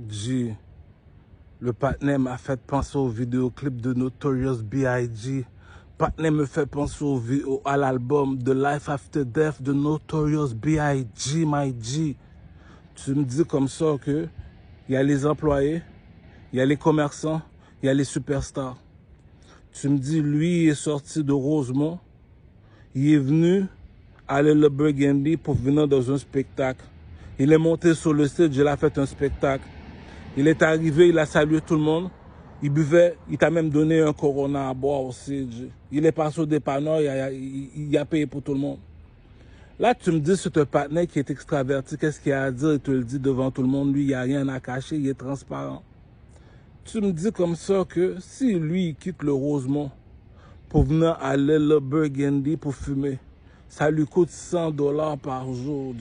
G, le partenaire m'a fait penser au vidéoclip de Notorious B.I.G. Partenaire me fait penser à l'album The Life After Death de Notorious B.I.G. My G. Tu me dis comme ça que il y a les employés, il y a les commerçants, il y a les superstars. Tu me dis, lui, il est sorti de Rosemont, il est venu à le Burgundy pour venir dans un spectacle. Il est monté sur le stage, il a fait un spectacle. Il est arrivé, il a salué tout le monde. Il buvait, il t'a même donné un Corona à boire aussi. Il est passé au dépanneur, il a payé pour tout le monde. Là, tu me dis, c'est un partenaire qui est extraverti, qu'est-ce qu'il a à dire? Il te le dit devant tout le monde. Lui, il n'y a rien à cacher, il est transparent. Tu me dis comme ça que si lui, il quitte le Rosemont pour venir à le Burgundy pour fumer, ça lui coûte $100 par jour.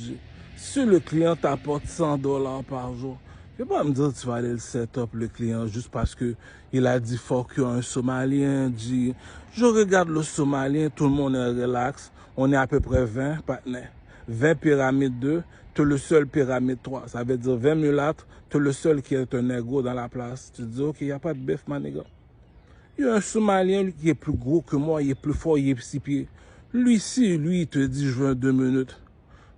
Si le client t'apporte $100 par jour, tu ne peux pas me dire que tu vas aller le set-up le client juste parce que il a dit fuck you un Somalien. Dit, je regarde le Somalien, tout le monde est relax. On est à peu près 20 partenaires. 20 pyramides 2, tu es le seul pyramide 3. Ça veut dire 20 mulâtres, tu es le seul qui est un négro dans la place. Tu te dis, ok, il n'y a pas de bif, ma nègre. Il y a un Somalien lui, qui est plus gros que moi, il est plus fort, il est 6 pieds. Lui, si lui, il te dit, je veux 2 minutes.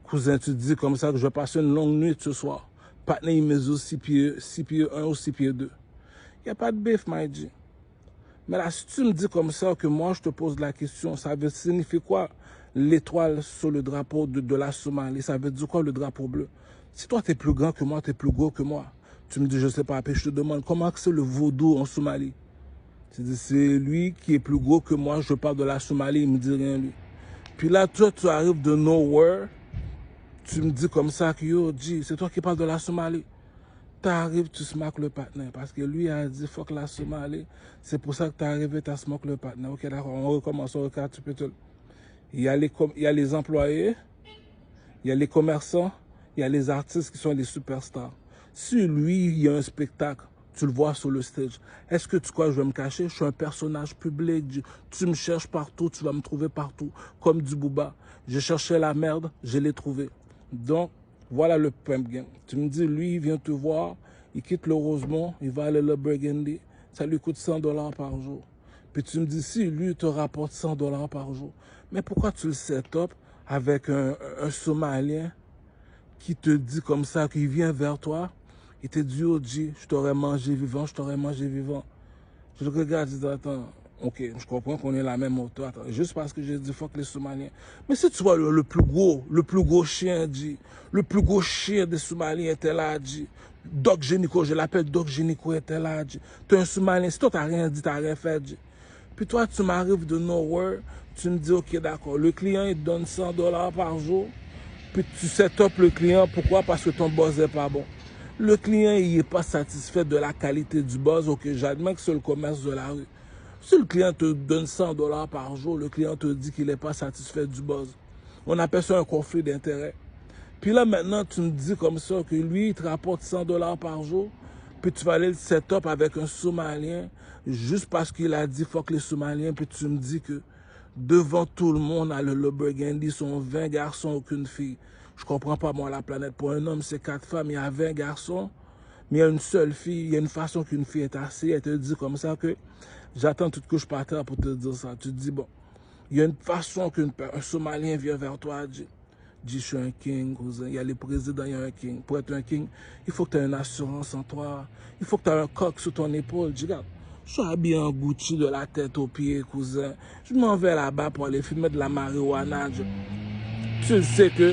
Cousin, tu te dis comme ça que je vais passer une longue nuit ce soir. Partenaire, il mesure 6 pieds 1 ou 6 pieds 2. Il n'y a pas de bif, my G. Mais là, si tu me dis comme ça, que moi, je te pose la question, ça veut signifier quoi l'étoile sur le drapeau de la Somalie? Ça veut dire quoi le drapeau bleu? Si toi, tu es plus grand que moi, tu es plus gros que moi, tu me dis, je ne sais pas, puis je te demande, comment c'est le vaudou en Somalie? Tu dis, c'est lui qui est plus gros que moi, je parle de la Somalie, il me dit rien, lui. Puis là, toi, tu arrives de nowhere, tu me dis comme ça que, yo, G, c'est toi qui parles de la Somalie. Tu arrives, tu smack le partenaire. Parce que lui a dit, fuck la Somalie. C'est pour ça que tu es arrivé, tu as smack le partenaire. Ok, d'accord, on recommence, on récapitule. Il y a les employés, il y a les commerçants, il y a les artistes qui sont les superstars. Si lui, il y a un spectacle, tu le vois sur le stage, est-ce que tu crois que je vais me cacher? Je suis un personnage public. Tu me cherches partout, tu vas me trouver partout. Comme du Booba. Je cherchais la merde, je l'ai trouvé. Donc, voilà le pump game. Tu me dis, lui, il vient te voir, il quitte le Rosemont, il va aller le Burgundy, ça lui coûte $100 par jour. Puis tu me dis, si lui te rapporte $100 par jour, mais pourquoi tu le set up avec un Somalien qui te dit comme ça, qu'il vient vers toi, il te dit, oh G, je t'aurais mangé vivant, je t'aurais mangé vivant. Je le regarde, je dis, attends, ok, je comprends qu'on est la même auto, attends, juste parce que j'ai dit fuck les Somaliens. Mais si tu vois le plus gros chien, G, le plus gros chien des Somaliens était là, G. Doc Génico, je l'appelle Doc Génico était là, G. Tu es un Somalien, si toi t'as rien dit, t'as rien fait, G. Puis toi, tu m'arrives de nowhere, tu me dis, ok, d'accord, le client, il te donne $100 par jour, puis tu set up le client, pourquoi? Parce que ton buzz n'est pas bon. Le client, il n'est pas satisfait de la qualité du buzz, ok, j'admets que c'est le commerce de la rue. Si le client te donne $100 par jour, le client te dit qu'il n'est pas satisfait du buzz. On appelle ça un conflit d'intérêt. Puis là, maintenant, tu me dis comme ça que lui, il te rapporte $100 par jour, puis tu vas aller le set-up avec un Somalien, juste parce qu'il a dit fuck les Somaliens, puis tu me dis que devant tout le monde, à le Burgundy, sont 20 garçons, aucune fille. Je comprends pas, moi, la planète. Pour un homme, c'est 4 femmes, il y a 20 garçons, mais il y a une seule fille, il y a une façon qu'une fille est assise, elle te dit comme ça que j'attends toute couche par terre pour te dire ça. Tu te dis, bon, il y a une façon qu'un Somalien vient vers toi, dit, je suis un king, cousin. Il y a les présidents, il y a un king. Pour être un king, il faut que tu aies une assurance en toi. Il faut que tu aies un coq sur ton épaule. Je regarde, je suis habillé en Gucci de la tête aux pieds, cousin. Je m'en vais là-bas pour aller fumer de la marijuana. Tu sais que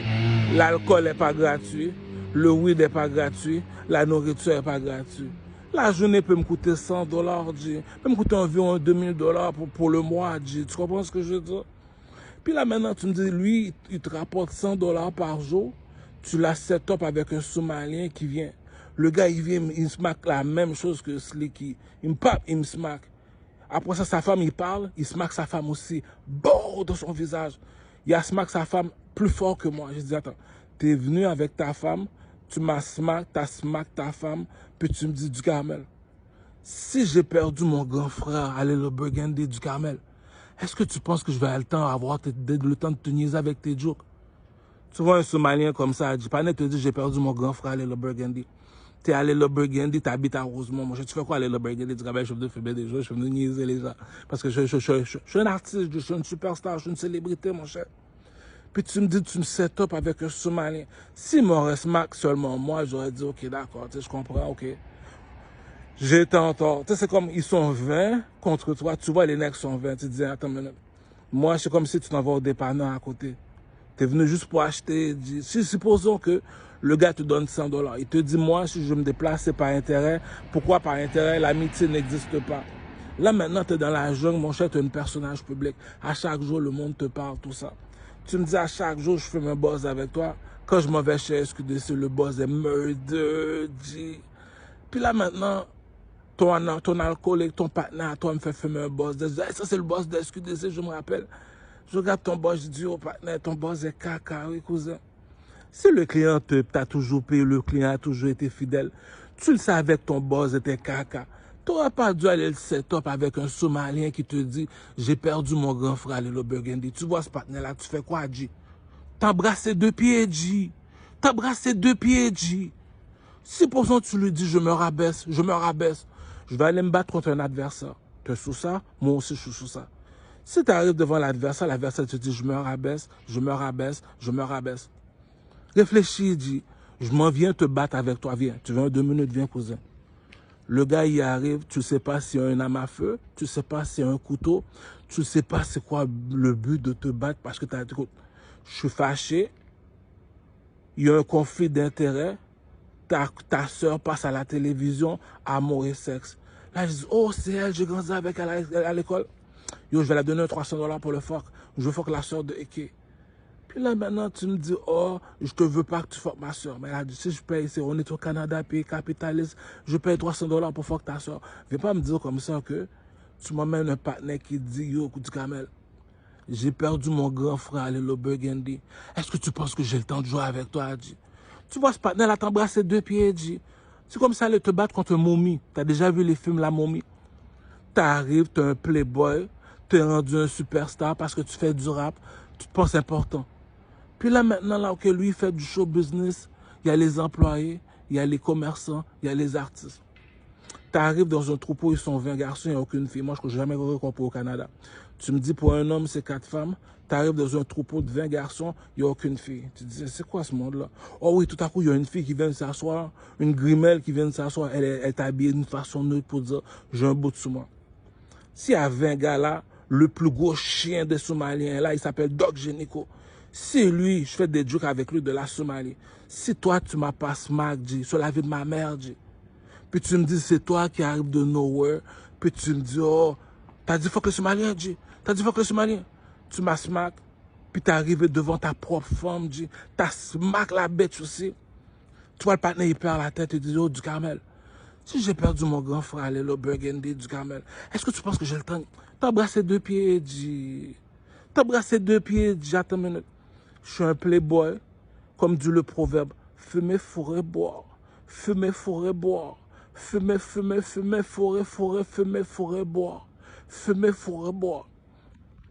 l'alcool n'est pas gratuit, le weed n'est pas gratuit, la nourriture n'est pas gratuite. La journée peut me coûter $100, peut me coûter environ $2000 pour le mois. Tu comprends ce que je veux dire? Puis là, maintenant, tu me dis, lui, il te rapporte $100 par jour. Tu l'as set up avec un Somalien qui vient. Le gars, il vient, il smack la même chose que Slicky. Il me pape, il me smack. Après ça, sa femme, il parle, il smack sa femme aussi. Bon, dans son visage. Il a smack sa femme plus fort que moi. Je dis, attends, t'es venu avec ta femme, tu m'as smack, t'as smack ta femme, puis tu me dis du Carmel. Si j'ai perdu mon grand frère, aller le Burgundy du Carmel, est-ce que tu penses que je vais avoir le temps de te niaiser avec tes jokes? Tu vois un Somalien comme ça, Panet te dit j'ai perdu mon grand frère, aller le Burgundy. T'es allé le Burgundy, t'habites à Rosemont. Mon cher, tu fais quoi aller le Burgundy? Tu dis, je suis venu filmer des jeux, je suis venu niaiser les gens. Parce que je suis un artiste, je suis une superstar, je suis une célébrité, mon cher. Puis tu me dis, tu me set up avec un Somalien. Si Maurice Mac seulement moi, j'aurais dit, ok, d'accord, je comprends, ok. J'ai été en tort. Tu sais, c'est comme, ils sont 20 contre toi. Tu vois, les necks sont 20. Tu te dis, attends une minute. Moi, c'est comme si tu t'en vas au dépanneur à côté. Tu es venu juste pour acheter. Si supposons que le gars te donne $100. Il te dit, moi, si je me déplace, c'est par intérêt. Pourquoi par intérêt? L'amitié n'existe pas. Là, maintenant, tu es dans la jungle, mon cher, tu es un personnage public. À chaque jour, le monde te parle, tout ça. Tu me dis, à chaque jour, je fais mon buzz avec toi. Quand je m'en vais chez SQDC, le buzz est murder, G. Puis là, maintenant, ton alcoolique, ton partenaire, toi, me fait fumer un boss. Ça, c'est le boss de SQDC, je me rappelle. Je regarde ton boss, je dis au partenaire, ton boss est caca, oui, cousin. Si le client t'a toujours payé, le client a toujours été fidèle, tu le savais que ton boss était caca. Tu n'aurais pas dû aller le set-up avec un Somalien qui te dit, j'ai perdu mon grand frère, le Burgundy. Tu vois ce partenaire-là, tu fais quoi, G? T'embrasses ses 2 pieds, G. T'embrasses ses 2 pieds, G. Si pour ça tu lui dis, je me rabaisse, je vais aller me battre contre un adversaire. Tu es sous ça, moi aussi je suis sous ça. Si tu arrives devant l'adversaire te dit, je me rabaisse. Réfléchis, dis, je m'en viens te battre avec toi, viens. Tu veux 2 minutes, viens, cousin. Le gars y arrive, tu ne sais pas s'il y a un arme à feu, tu ne sais pas s'il y a un couteau, tu ne sais pas c'est quoi le but de te battre parce que tu as dit, je suis fâché, il y a un conflit d'intérêts. Ta soeur passe à la télévision, amour et sexe. Là, je dis, oh, c'est elle, j'ai grandi avec elle à l'école. Yo, je vais la donner $300 pour le fuck. Je veux fuck la soeur de Eke. Puis là, maintenant, tu me dis, oh, je te veux pas que tu fuck ma soeur. Mais elle a dit, si je paye, on est au Canada, pays capitaliste, je paye $300 pour fuck ta soeur. Viens pas me dire comme ça que tu m'emmènes un partenaire qui dit, yo, coup du camel, j'ai perdu mon grand frère, le Burgundy. Est-ce que tu penses que j'ai le temps de jouer avec toi, Adi? Tu vois ce partenaire là t'embrasser 2 pieds, G. C'est comme ça aller te battre contre un momie. T'as déjà vu les films La Momie? T'arrives, t'es un playboy, t'es rendu un superstar parce que tu fais du rap, tu te penses important. Puis là maintenant, là, que lui fait du show business, il y a les employés, il y a les commerçants, il y a les artistes. T'arrives dans un troupeau, ils sont 20 garçons, il n'y a aucune fille. Moi, je ne jamais compris au Canada. Tu me dis, pour un homme, c'est 4 femmes. T'arrives dans un troupeau de 20 garçons, il n'y a aucune fille. Tu te dis, c'est quoi ce monde-là? Oh oui, tout à coup, il y a une fille qui vient de s'asseoir, une grimelle qui vient de s'asseoir, elle est habillée d'une façon neutre pour dire, j'ai un bout sous moi. S'il y a 20 gars là, le plus gros chien des Somaliens là, il s'appelle Doc Génico. Si lui, je fais des jokes avec lui de la Somalie. Si toi, tu m'as pas smack, G, sur la vie de ma mère, G. Puis tu me dis, c'est toi qui arrive de nowhere. Puis tu me dis, oh, t'as dit, fuck le Somalien, G. T'as dit, fuck le Somalien. Tu m'as smack. Puis t'es arrivé devant ta propre femme, G. T'as smack la bête aussi. Tu vois, le partenaire, il perd la tête et dit, oh, du Carmel. Si j'ai perdu mon grand frère, le Burgundy, du Carmel, est-ce que tu penses que j'ai le temps? T'embrasser 2 pieds, G. T'embrasser 2 pieds, G. Attends une minute. Je suis un playboy, comme dit le proverbe. Fumer, fourrer, boire. Fumer, fourrer, boire. Fumer, fumer, fumer, fourrer, fourrer, fumer, fourrer, boire. Fumer, fourrer, boire.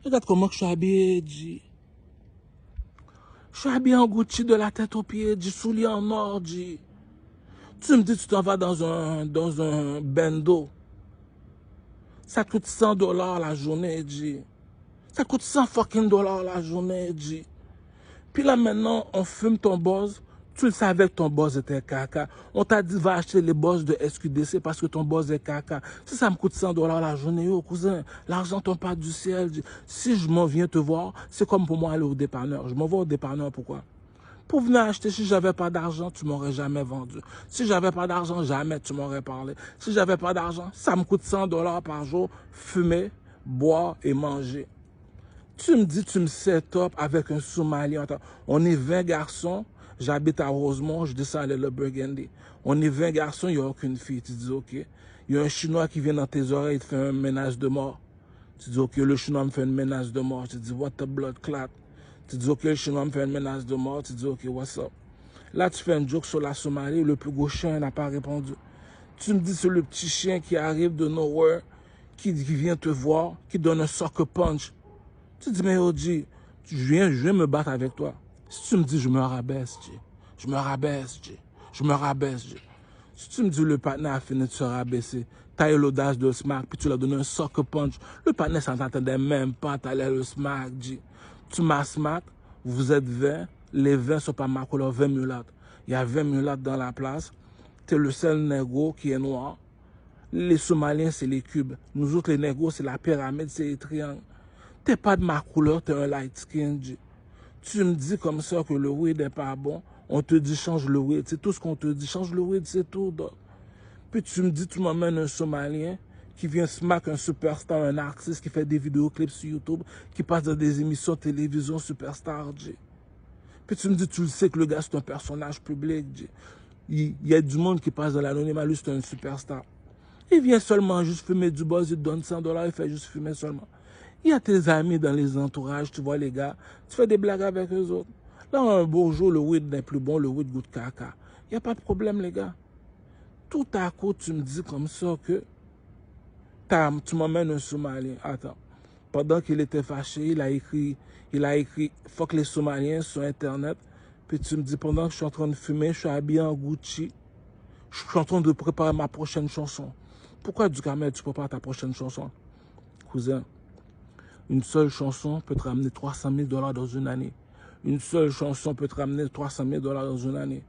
Regarde comment je suis habillé, G. Je suis habillé en Gucci de la tête aux pieds, G. Souliers en or, G. Tu me dis, tu t'en vas dans un bendo. Ça coûte $100 la journée, G. Ça coûte $100 la journée, G. Puis là, maintenant, on fume ton boss. Tu le savais que ton boss était caca. On t'a dit, va acheter les boss de SQDC parce que ton boss est caca. Si ça me coûte $100 la journée, yo, cousin, l'argent tombe pas du ciel. Si je m'en viens te voir, c'est comme pour moi aller au dépanneur. Je m'en vais au dépanneur, pourquoi? Pour venir acheter, si j'avais pas d'argent, tu m'aurais jamais vendu. Si j'avais pas d'argent, jamais tu m'aurais parlé. Si j'avais pas d'argent, ça me coûte $100 par jour, fumer, boire et manger. Tu me dis, tu me set up avec un Somalien. On est 20 garçons, j'habite à Rosemont, je descends à le Burgundy. On est 20 garçons, il n'y a aucune fille. Tu dis, ok. Il y a un Chinois qui vient dans tes oreilles, il te fait un menace de mort. Tu dis, ok, le Chinois me fait une menace de mort. Tu dis, what the blood clot. Tu dis, ok, le Chinois me fait une menace de mort. Tu dis, ok, what's up. Là, tu fais un joke sur la Somalie, le plus gros chien n'a pas répondu. Tu me dis, c'est le petit chien qui arrive de nowhere, qui vient te voir, qui donne un soccer punch. Tu dis, mais Oji, je viens me battre avec toi. Si tu me dis, je me rabaisse, G. Je me rabaisse, G. Je me rabaisse, G. Si tu me dis le partenaire a fini de se rabaisser, tu as eu l'audace de le smack, puis tu lui as donné un soccer punch, le partenaire ne s'entendait même pas, tu allais le smack, dit. Tu m'as smack, vous êtes 20, les 20 ne sont pas ma couleur, 20 mulattes. Il y a 20 mulattes dans la place, tu es le seul négro qui est noir. Les Somaliens, c'est les cubes. Nous autres, les négros, c'est la pyramide, c'est les triangles. Tu n'es pas de ma couleur, tu es un light skin, dit. Tu me dis comme ça que le weed n'est pas bon, on te dit change le weed, c'est tout ce qu'on te dit, change le weed, c'est tout. Donc. Puis tu me dis, tu m'emmènes un Somalien qui vient smack un superstar, un artiste qui fait des vidéoclips sur YouTube, qui passe dans des émissions de télévision superstar, J. Puis tu me dis, tu le sais que le gars c'est un personnage public, J. Il y a du monde qui passe dans l'anonymat, lui c'est un superstar. Il vient seulement juste fumer du buzz, il te donne $100, il fait juste fumer seulement. Il y a tes amis dans les entourages, tu vois les gars, tu fais des blagues avec eux autres. Là, un beau jour, le weed n'est plus bon, le weed goûte caca. Il n'y a pas de problème, les gars. Tout à coup, tu me dis comme ça que tu m'emmènes un Somalien. Attends. Pendant qu'il était fâché, il a écrit, fuck les Somaliens sur Internet. Puis tu me dis, pendant que je suis en train de fumer, je suis habillé en Gucci. Je suis en train de préparer ma prochaine chanson. Pourquoi, Duhamel, tu prépares ta prochaine chanson? Cousin, une seule chanson peut te ramener $300 000 dans une année. Une seule chanson peut te ramener $300 000 dans une année.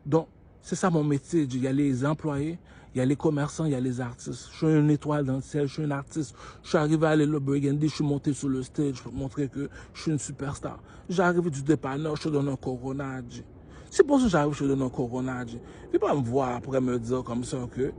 Donc, c'est ça mon métier. Il y a les employés, il y a les commerçants, il y a les artistes. Je suis une étoile dans le ciel, je suis un artiste. Je suis arrivé à l'Elo Burgundy, je suis monté sur le stage pour montrer que je suis une superstar. J'arrive du dépanneur, je te donne un Corona. C'est pour ça que j'arrive, je te donne un Corona. Tu ne peux pas me voir après me dire comme ça que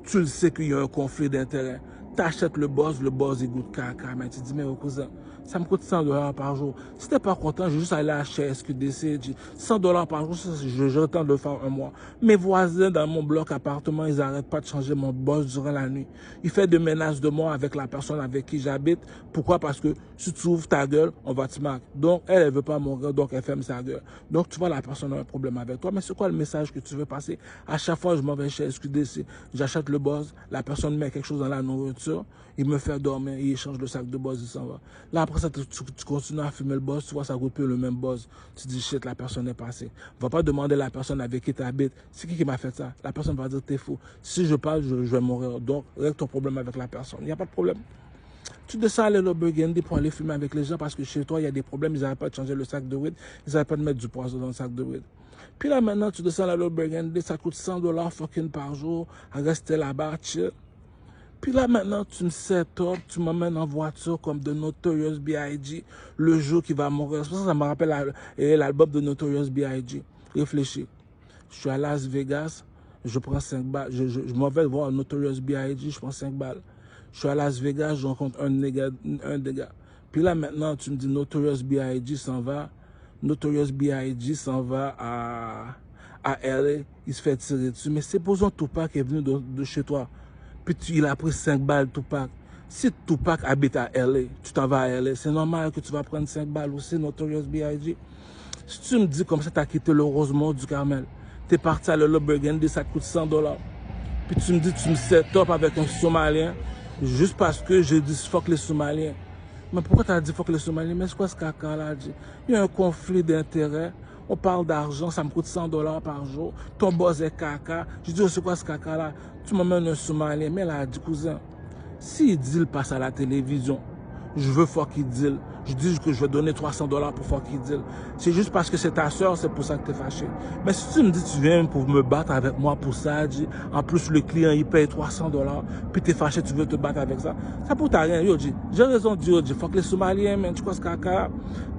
tu le sais qu'il y a un conflit d'intérêt. Tu achètes le boss il goûte caca. Mais tu dis, mais au cousin, ça me coûte $100 par jour. Si tu n'es pas content, je vais juste aller acheter SQDC. $100 par jour, j'ai le temps de le faire un mois. Mes voisins dans mon bloc appartement, ils n'arrêtent pas de changer mon boss durant la nuit. Ils font des menaces de mort avec la personne avec qui j'habite. Pourquoi? Parce que si tu ouvres ta gueule, on va te marquer. Donc, elle ne veut pas mourir, donc elle ferme sa gueule. Donc, tu vois, la personne a un problème avec toi. Mais c'est quoi le message que tu veux passer? À chaque fois, je m'en vais chez SQDC, j'achète le boss, la personne met quelque chose dans la nourriture, il me fait dormir, il échange le sac de boss, il s'en va. Là, après ça, tu continues à fumer le boss, tu vois, ça goûte plus le même boss. Tu dis, shit, la personne est passée. Va pas demander à la personne avec qui tu habites, c'est qui m'a fait ça? La personne va dire, t'es fou. Si je parle, je vais mourir. Donc, règle ton problème avec la personne. Il n'y a pas de problème. Tu descends à l'Elo Burgundy pour aller fumer avec les gens parce que chez toi, il y a des problèmes, ils n'arrêtent pas de changer le sac de weed, ils n'arrêtent pas de mettre du poison dans le sac de weed. Puis là, maintenant, tu descends à l'Elo Burgundy, ça coûte $100 fucking par jour à rester là-bas, chill. Puis là, maintenant, tu me set up, tu m'emmènes en voiture comme de Notorious B.I.G. le jour qui va mourir. C'est pour ça que ça me rappelle l'album de Notorious B.I.G. Réfléchis. Je suis à Las Vegas, je prends 5 balles. Je m'en vais voir Notorious B.I.G., je prends 5 balles. Je suis à Las Vegas, je rencontre un des gars. Puis là, maintenant, tu me dis Notorious B.I.G. s'en va. Notorious B.I.G. s'en va à LA, il se fait tirer dessus. Mais supposons Tupac est venu de chez toi. Puis il a pris 5 balles, Tupac. Si Tupac habite à LA, tu t'en vas à LA, c'est normal que tu vas prendre 5 balles aussi, Notorious B.I.G. Si tu me dis comme ça, tu as quitté le Rosemont du Carmel, tu es parti à l'Elo Burgundy, ça te coûte $100. Puis tu me dis, tu me set up avec un Somalien, juste parce que j'ai dit fuck les Somaliens. Mais pourquoi tu as dit fuck les Somaliens? Mais c'est quoi ce caca-là? Il y a un conflit d'intérêts. On parle d'argent, ça me coûte $100 par jour. Ton boss est caca. Je dis, oh, c'est quoi ce caca-là? Tu m'emmènes un Somalien. Mais là, dit, cousin, si deal passe à la télévision, je veux fuck deal. Je dis que je vais donner $300 pour fuck deal. C'est juste parce que c'est ta soeur, c'est pour ça que tu es fâché. Mais si tu me dis tu viens pour me battre avec moi pour ça, en plus le client il paye $300, puis tu es fâché, tu veux te battre avec ça, ça pour ta rien. Yo, j'ai raison de dire, fuck les Somaliens, man, tu crois ce caca?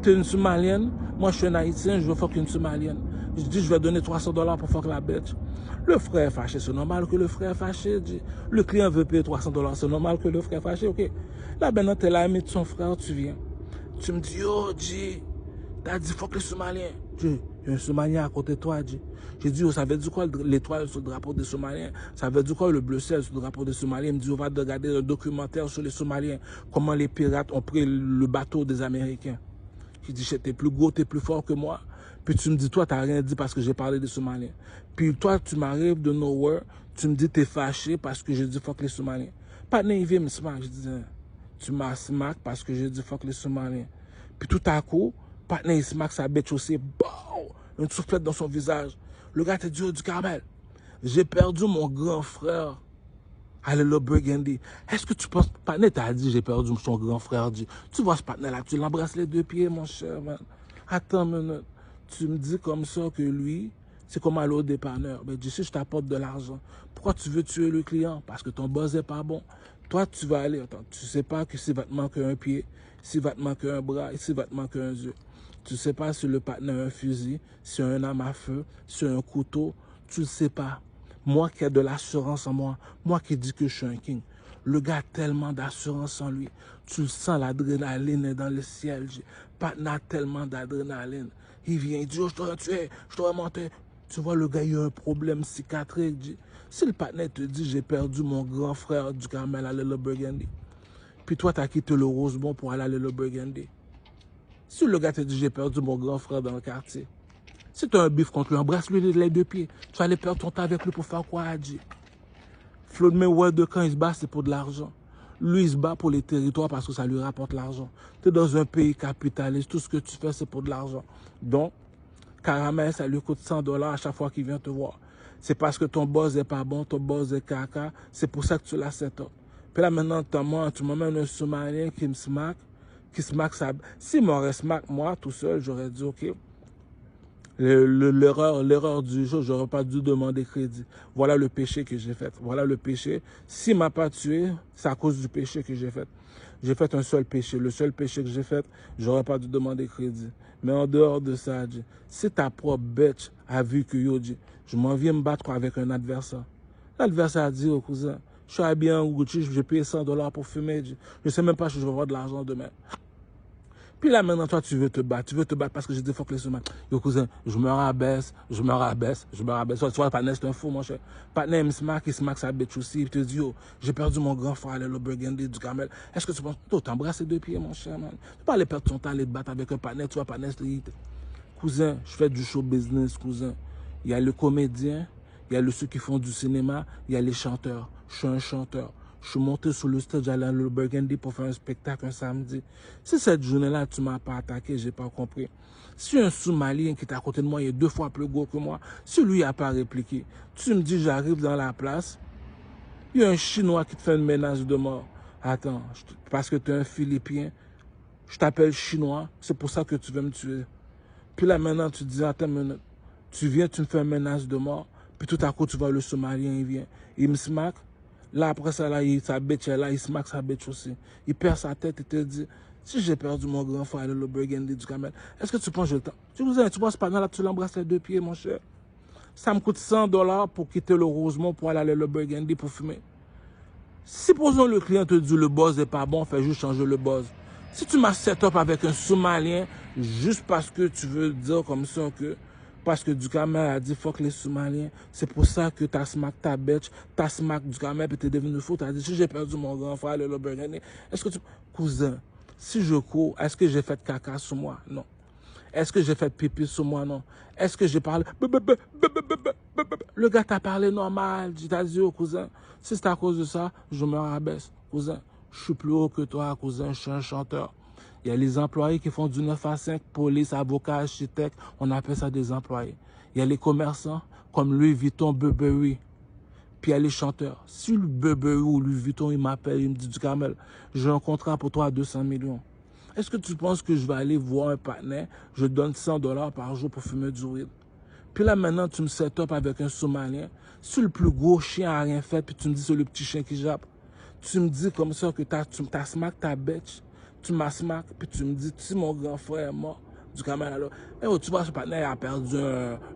Tu es une Somalienne, moi je suis un Haïtien, je veux fuck une Somalienne. Je dis je vais donner $300 pour fuck la bête. Le frère est fâché, c'est normal que le frère est fâché. Le client veut payer $300, c'est normal que le frère est fâché, ok. Là, maintenant, tu es l'ami de son frère, tu viens. Tu me dis, yo, t'as dit, fuck les Somaliens. Il y a un Somalien à côté de toi, J'ai dit, oh, ça veut dire quoi l'étoile sur le drapeau des Somaliens? Ça veut dire quoi le bleu ciel sur le drapeau des Somaliens? Il me dit, on va regarder le documentaire sur les Somaliens, comment les pirates ont pris le bateau des Américains. J'ai dit, t'es plus gros, t'es plus fort que moi. Puis tu me dis, toi, t'as rien dit parce que j'ai parlé des Somaliens. Puis toi, tu m'arrives de nowhere, tu me dis, t'es fâché parce que j'ai dit, fuck les Somaliens. Pas il vient me smack. Je dis, tu m'as smack parce que j'ai dit, fuck les Somaliens. Puis tout à coup, il smack sa bête chaussée, bon, une soufflette dans son visage. Le gars te dit, oh, du Carmel. j'ai perdu mon grand frère. Allez, le Burgundy. Est-ce que tu penses, Patnais t'a dit, j'ai perdu son grand frère, dit. Tu vois ce Patnais là, tu l'embrasses les deux pieds, mon cher, man. Attends une minute. Tu me dis comme ça que lui, c'est comme aller au dépanneur. Mais dis, si je t'apporte de l'argent, pourquoi tu veux tuer le client? Parce que ton buzz n'est pas bon. Toi, tu vas aller, attends, tu sais pas que s'il va te manquer un pied, s'il va te manquer un bras, et s'il va te manquer un yeux. Tu sais pas si le Patnais a un fusil, si un arme à feu, si un couteau, tu le sais pas. Moi qui ai de l'assurance en moi qui dis que je suis un king. Le gars a tellement d'assurance en lui. Tu le sens, l'adrénaline est dans le ciel. Patna a tellement d'adrénaline. Il vient, il dit, oh, je t'aurais tué, je t'aurais monté. Tu vois, le gars, il a un problème psychiatrique. Si le Patna te dit, j'ai perdu mon grand frère du Carmel à le Burgundy, puis toi, tu as quitté le Rosemont pour aller à le Burgundy. Si le gars te dit, j'ai perdu mon grand frère dans le quartier, si tu as un bif contre lui, embrasse-lui les deux pieds. Tu vas aller perdre ton temps avec lui pour faire quoi, Adji? Floyd Mayweather, quand il se bat, c'est pour de l'argent. Lui, il se bat pour les territoires parce que ça lui rapporte l'argent. Tu es dans un pays capitaliste, tout ce que tu fais, c'est pour de l'argent. Donc, Caramel, ça lui coûte $100 à chaque fois qu'il vient te voir. C'est parce que ton boss n'est pas bon, ton boss est caca, c'est pour ça que tu l'as set up. Puis là, maintenant, tu m'emmènes un Somalien qui me smack, ça. S'il m'aurait smack, moi, tout seul, j'aurais dit, OK, l'erreur du jour, j'aurais pas dû demander crédit. Voilà le péché que j'ai fait. Voilà le péché. S'il m'a pas tué, c'est à cause du péché que j'ai fait. J'ai fait un seul péché. Le seul péché que j'ai fait, j'aurais pas dû demander crédit. Mais en dehors de ça, si ta propre bête a vu que yo dit, je m'en viens me battre avec un adversaire. L'adversaire a dit au cousin, je suis habillé en Gucci, j'ai payé $100 pour fumer. Je sais même pas si je vais avoir de l'argent demain. Puis là, maintenant, toi, tu veux te battre. Tu veux te battre parce que j'ai des fois que les semaines. Yo, cousin, je me rabaisse. Tu vois, Patnais, c'est un fou, mon cher. Patnais, il smack sa bitch aussi. Il te dit, yo, j'ai perdu mon grand frère, le Burgundy du Carmel. Est-ce que tu penses, toi, t'embrasses les deux pieds, mon cher, man? Tu peux pas aller perdre ton temps, aller te battre avec un Patnais, tu vois, Patnais, cousin, je fais du show business, cousin. Il y a le comédien, il y a ceux qui font du cinéma, il y a les chanteurs. Je suis un chanteur. Je suis monté sur le stage à le Burgundy pour faire un spectacle un samedi. Si cette journée-là, tu ne m'as pas attaqué, je n'ai pas compris. Si un Somalien qui est à côté de moi, il est 2 fois plus gros que moi, si lui n'a pas répliqué, tu me dis, j'arrive dans la place, il y a un Chinois qui te fait une menace de mort. Attends, parce que tu es un Philippien, je t'appelle Chinois, c'est pour ça que tu veux me tuer. Puis là, maintenant, tu te dis, attends une minute, tu viens, tu me fais une menace de mort, puis tout à coup, tu vois le Somalien, il vient, il me smack. Là, après ça, là, sa bitch est là, il smack sa bitch aussi. Il perd sa tête et te dit, si j'ai perdu mon grand frère, le Burgundy du Carmel, est-ce que tu penses que j'ai le temps? Tu vois ce panneau là, tu l'embrasses les deux pieds, mon cher. Ça me coûte $100 pour quitter le Rosemont pour aller à le Burgundy pour fumer. Supposons le client te dit le buzz n'est pas bon, fais juste changer le buzz. Si tu m'as set up avec un Somalien, juste parce que tu veux dire comme ça que parce que du Carmel a dit fuck les Somaliens, c'est pour ça que t'as smack ta bitch, t'as smack du Carmel et t'es devenu fou, t'as dit si j'ai perdu mon grand frère, le Burgundy, est-ce que tu... Cousin, si je cours, est-ce que j'ai fait caca sur moi? Non. Est-ce que j'ai fait pipi sur moi? Non. Est-ce que j'ai parlé? Le gars t'a parlé normal, t'as dit au cousin, si c'est à cause de ça, je me rabaisse. Cousin, je suis plus haut que toi, cousin, je suis un chanteur. Il y a les employés qui font du 9 à 5, police, avocat, architecte, on appelle ça des employés. Il y a les commerçants, comme Louis Vuitton, Burberry. Puis il y a les chanteurs. Si le Burberry ou Louis Vuitton, il m'appelle, il me dit du Carmel, j'ai un contrat pour toi à 200 millions. Est-ce que tu penses que je vais aller voir un partenaire, je donne $100 par jour pour fumer du weed? Puis là, maintenant, tu me set up avec un Somalien. Si le plus gros chien n'a rien fait, puis tu me dis c'est le petit chien qui jappe. Tu me dis comme ça que tu as smack ta bitch. Tu m'as smack, puis tu me dis, si mon grand frère est mort du Carmel alors. Eh, tu vois, ce partenaire a perdu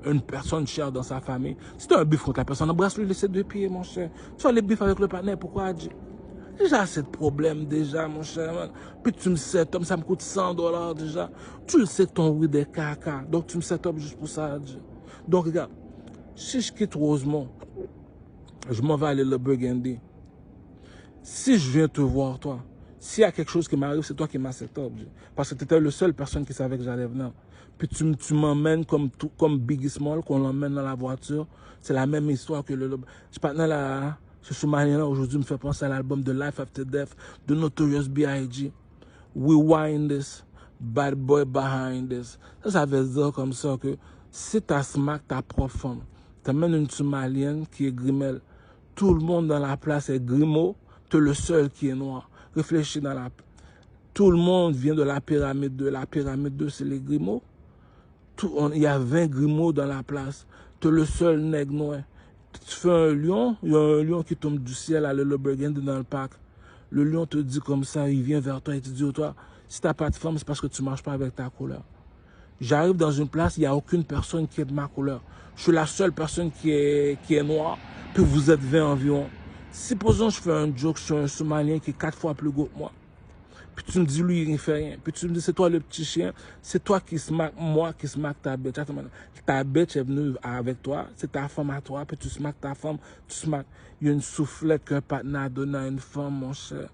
une personne chère dans sa famille. Si tu as un bif contre la personne, embrasse-lui les 2 pieds, mon cher. Tu as les bifs avec le partenaire, pourquoi Adji? Déjà, c'est le problème, déjà, mon cher, man. Puis tu me set up, ça me coûte $100 déjà. Tu le sais que ton weed est caca. Donc tu me set up juste pour ça, Adji. Donc regarde, si je quitte Rosemont, je m'en vais aller le Burgundy. Si je viens te voir, toi, s'il y a quelque chose qui m'arrive, c'est toi qui m'as set up. Parce que tu étais la seule personne qui savait que j'allais venir. Puis tu m'emmènes comme Biggie Small, qu'on l'emmène dans la voiture. C'est la même histoire que le... Je partenaire là, ce Somalien-là, aujourd'hui, me fait penser à l'album de Life After Death, de Notorious B.I.G. We wind this, bad boy behind this. Ça veut dire comme ça que si tu as smack ta propre femme, T'amènes une Somalienne qui est Grimel. Tout le monde dans la place est Grimaud. Tu es le seul qui est noir. Réfléchis dans la... Tout le monde vient de la pyramide 2. La pyramide 2, c'est les Grimaud. Il y a 20 Grimaud dans la place. Tu es le seul nègre noir. Tu fais un lion, il y a un lion qui tombe du ciel à le Burgundy dans le parc. Le lion te dit comme ça, il vient vers toi et te dit, oh, toi, si tu n'as pas de femme, c'est parce que tu ne marches pas avec ta couleur. J'arrive dans une place, il n'y a aucune personne qui est de ma couleur. Je suis la seule personne qui est noire, puis vous êtes 20 environ. Supposons que je fais un joke sur un Somalien qui est 4 fois plus gros que moi. Puis tu me dis, lui, il ne fait rien. Puis tu me dis, c'est toi le petit chien, c'est toi qui smack moi, qui smack ta bête. Ta bête est venue avec toi, c'est ta femme à toi, puis tu smack ta femme, tu smack. Il y a une soufflette qu'un partenaire donne à une femme, mon cher.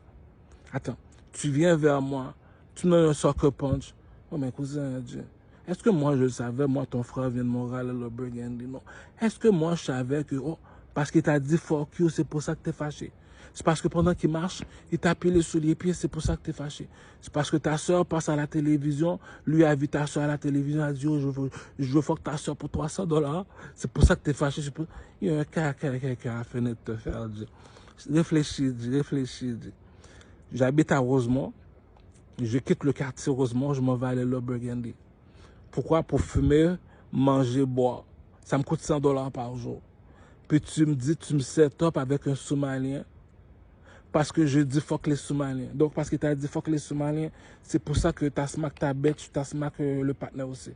Attends, tu viens vers moi, tu me donnes un soccer punch. Oh, mes cousins, Dieu. Est-ce que moi, je le savais, moi, ton frère vient de Montréal, le Burgundy, non? Est-ce que moi, je savais que, oh, parce qu'il t'a dit fuck you, c'est pour ça que t'es fâché? C'est parce que pendant qu'il marche, il t'a pilé sous les pieds, c'est pour ça que t'es fâché. C'est parce que ta soeur passe à la télévision, lui a vu ta soeur à la télévision, elle a dit, oh, je veux fuck ta soeur pour $300. C'est pour ça que t'es fâché. Il y a un cas qui a fini de te faire, Dieu. Réfléchis, Dieu, réfléchis, Dieu. J'habite à Rosemont. Je quitte le quartier Rosemont, je m'en vais aller à Burgundy. Pourquoi? Pour fumer, manger, boire. Ça me coûte $100 par jour. Puis tu me dis, tu me set up avec un Somalien parce que je dis fuck les Somaliens. Donc parce que tu as dit fuck les Somaliens, c'est pour ça que tu as smack ta bête, tu as smack le partenaire aussi.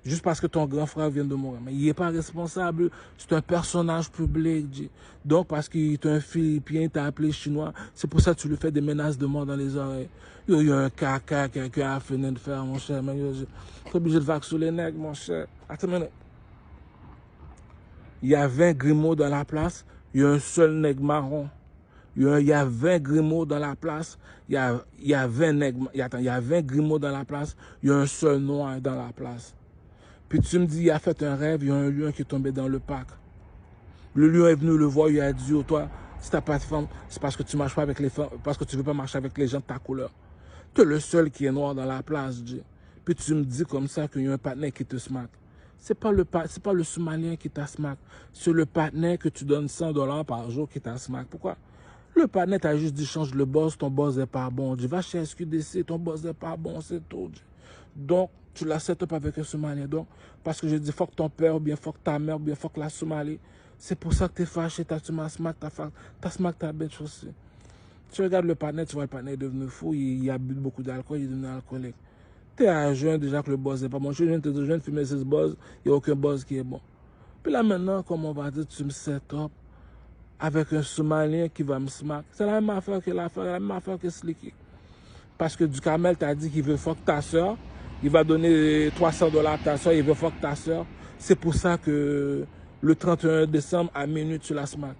Juste parce que ton grand frère vient de mourir. Mais il n'est pas responsable. C'est un personnage public. Donc, parce qu'il est un Philippien, il t'a appelé Chinois, c'est pour ça que tu lui fais des menaces de mort dans les oreilles. Il y a un caca, quelqu'un a fini de faire, mon cher. Je suis obligé de vaxer les nègres, mon cher. Attends une minute. Il y a 20 Grimaud dans la place. Il y a un seul nègre marron. Il y a 20 Grimaud dans la place. Il y a 20 nègres. Attends, il y a 20 Grimaud dans la place. Il y a un seul noir dans la place. Puis tu me dis, il a fait un rêve, il y a un lion qui est tombé dans le parc. Le lion est venu le voir, il a dit, oh, toi, si t'as pas de femme, c'est parce que tu marches pas avec les femmes, parce que tu veux pas marcher avec les gens de ta couleur. Tu es le seul qui est noir dans la place, Dieu. Puis tu me dis comme ça qu'il y a un partenaire qui te smack. C'est pas le Somalien qui t'a smack. C'est le partenaire que tu donnes $100 par jour qui t'a smack. Pourquoi? Le partenaire t'a juste dit, change le boss, ton boss n'est pas bon. Dieu, va chez SQDC, ton boss n'est pas bon, c'est tout, Dieu. Donc, tu l'as set up avec un Somalien. Donc, parce que je dis fuck ton père, ou bien fuck ta mère, ou bien fuck la Somalie. C'est pour ça que tu es fâché, tu m'as smack, t'as smack ta bête aussi. Tu regardes le partenaire, tu vois le partenaire est devenu fou, il a bu beaucoup d'alcool, il est devenu alcoolique. Tu es à jeun déjà que le boss n'est pas bon. Je viens de fumer 6 buzz, il n'y a aucun buzz qui est bon. Puis là maintenant, comme on va dire, tu me set up avec un Somalien qui va me smack. C'est la même affaire que l'affaire, la même affaire que Slicky. Parce que Ducamel t'a dit qu'il veut fuck ta soeur. Il va donner $300 à ta soeur, il veut fuck ta soeur. C'est pour ça que le 31 décembre, à minuit, tu la smack.